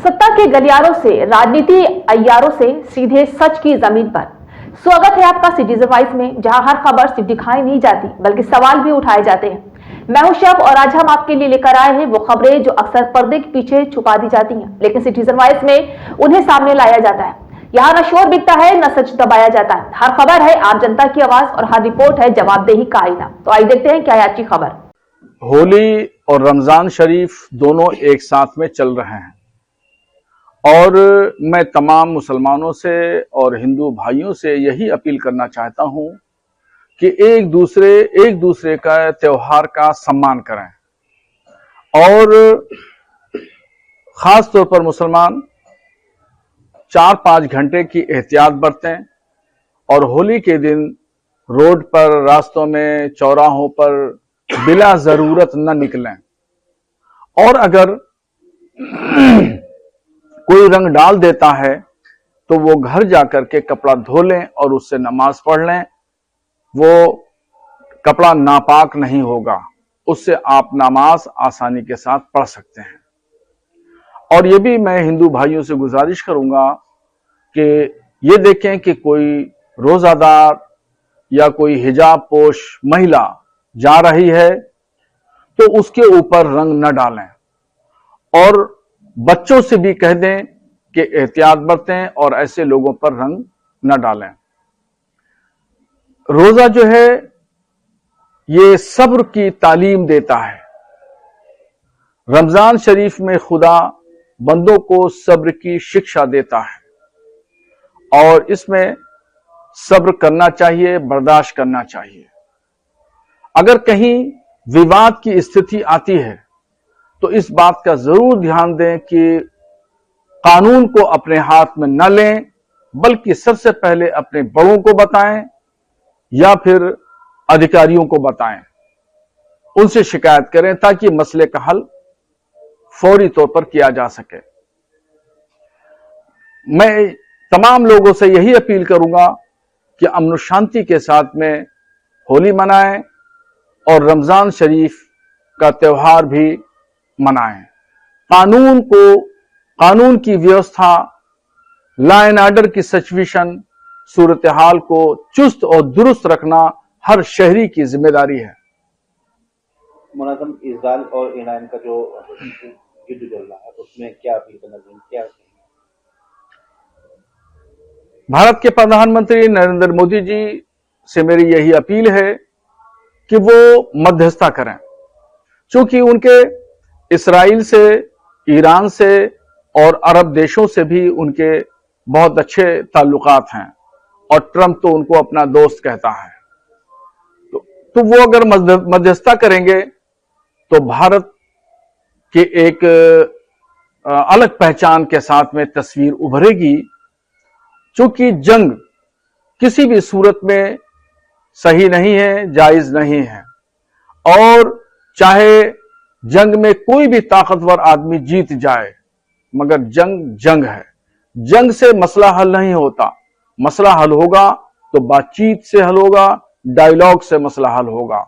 सत्ता के गलियारों से, राजनीति अय्यारों से सीधे सच की जमीन पर। स्वागत है आपका सिटीजन वॉइस में, जहां हर खबर सिर्फ दिखाई नहीं जाती बल्कि सवाल भी उठाए जाते हैं। मैं हूं शब और आज हम आपके लिए लेकर आए हैं वो खबरें जो अक्सर पर्दे के पीछे छुपा दी जाती हैं, लेकिन सिटीजन वॉइस में उन्हें सामने लाया जाता है। यहाँ न शोर बिकता है न सच दबाया जाता है। हर खबर है आम जनता की आवाज और हर रिपोर्ट है जवाबदेही का आईना। तो आइए देखते हैं क्या है आज की खबर। होली और रमजान शरीफ दोनों एक साथ में चल रहे हैं और मैं तमाम मुसलमानों से और हिंदू भाइयों से यही अपील करना चाहता हूं कि एक दूसरे का त्योहार का सम्मान करें और खास तौर पर मुसलमान 4-5 घंटे की एहतियात बरतें और होली के दिन रोड पर, रास्तों में, चौराहों पर बिला जरूरत न निकलें और अगर कोई रंग डाल देता है तो वो घर जाकर के कपड़ा धो लें और उससे नमाज पढ़ लें। वो कपड़ा नापाक नहीं होगा, उससे आप नमाज आसानी के साथ पढ़ सकते हैं। और ये भी मैं हिंदू भाइयों से गुजारिश करूंगा कि ये देखें कि कोई रोजादार या कोई हिजाब पोश महिला जा रही है तो उसके ऊपर रंग न डालें और बच्चों से भी कह दें कि एहतियात बरतें और ऐसे लोगों पर रंग न डालें। रोजा जो है ये सब्र की तालीम देता है। रमजान शरीफ में खुदा बंदों को सब्र की शिक्षा देता है और इसमें सब्र करना चाहिए, बर्दाश्त करना चाहिए। अगर कहीं विवाद की स्थिति आती है तो इस बात का जरूर ध्यान दें कि कानून को अपने हाथ में न लें, बल्कि सबसे पहले अपने बड़ों को बताएं या फिर अधिकारियों को बताएं, उनसे शिकायत करें ताकि मसले का हल फौरी तौर पर किया जा सके। मैं तमाम लोगों से यही अपील करूंगा कि अमन शांति के साथ में होली मनाएं और रमजान शरीफ का त्योहार भी मनाएं। कानून की व्यवस्था, लॉ एंड ऑर्डर की सिचुएशन, सूरत हाल को चुस्त और दुरुस्त रखना हर शहरी की जिम्मेदारी है। मुनाज़म इजराइल और ईरान का जो युद्ध चल रहा है उसमें क्या अपील करना चाहिए, क्या? भारत के प्रधानमंत्री नरेंद्र मोदी जी से मेरी यही अपील है कि वो मध्यस्थता करें, क्योंकि उनके इस्राइल से, ईरान से और अरब देशों से भी उनके बहुत अच्छे ताल्लुकात हैं और ट्रंप तो उनको अपना दोस्त कहता है। तो वो अगर मध्यस्थता करेंगे तो भारत के एक अलग पहचान के साथ में तस्वीर उभरेगी, क्योंकि जंग किसी भी सूरत में सही नहीं है, जायज नहीं है। और चाहे जंग में कोई भी ताकतवर आदमी जीत जाए, मगर जंग है। जंग से मसला हल नहीं होता। मसला हल होगा तो बातचीत से हल होगा, डायलॉग से मसला हल होगा।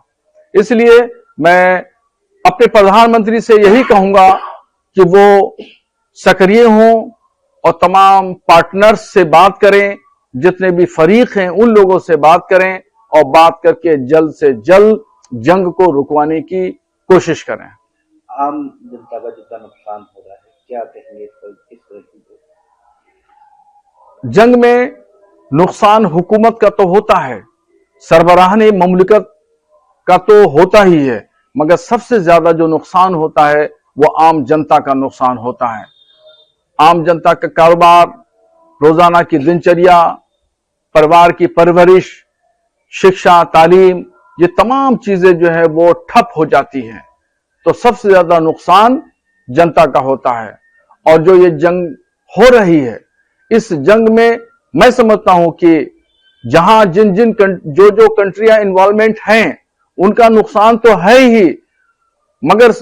इसलिए मैं अपने प्रधानमंत्री से यही कहूंगा कि वो सक्रिय हों और तमाम पार्टनर्स से बात करें, जितने भी फरीक हैं उन लोगों से बात करें और बात करके जल्द से जल्द जंग को रुकवाने की कोशिश करें। आम जनता का जितना नुकसान हो रहा है, क्या कहेंगे इस पर? जंग में नुकसान हुकूमत का तो होता है, सरबराहाने ममलिकत का तो होता ही है, मगर सबसे ज्यादा जो नुकसान होता है वो आम जनता का नुकसान होता है। आम जनता का कारोबार, रोजाना की दिनचर्या, परिवार की परवरिश, शिक्षा, तालीम, ये तमाम चीजें जो है वो ठप हो जाती हैं। तो सबसे ज्यादा नुकसान जनता का होता है। और जो ये जंग हो रही है, इस जंग में मैं समझता हूं कि जहां जो कंट्रियां इन्वॉल्वमेंट हैं उनका नुकसान तो है ही, मगर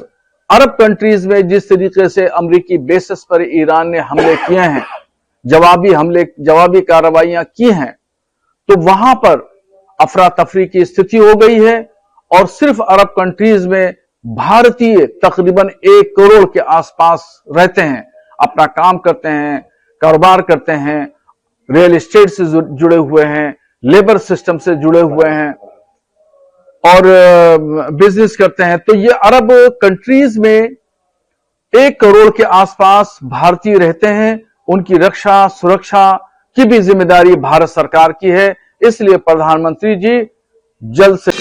अरब कंट्रीज में जिस तरीके से अमेरिकी बेसिस पर ईरान ने हमले किए हैं, जवाबी कार्रवाइयां की हैं, तो वहां पर अफरा तफरी की स्थिति हो गई है। और सिर्फ अरब कंट्रीज में भारतीय तकरीबन 1 करोड़ के आसपास रहते हैं। अपना काम करते हैं, कारोबार करते हैं, रियल एस्टेट से जुड़े हुए हैं, लेबर सिस्टम से जुड़े हुए हैं और बिजनेस करते हैं। तो ये अरब कंट्रीज में 1 करोड़ के आसपास भारतीय रहते हैं। उनकी रक्षा सुरक्षा की भी जिम्मेदारी भारत सरकार की है। इसलिए प्रधानमंत्री जी जल्द से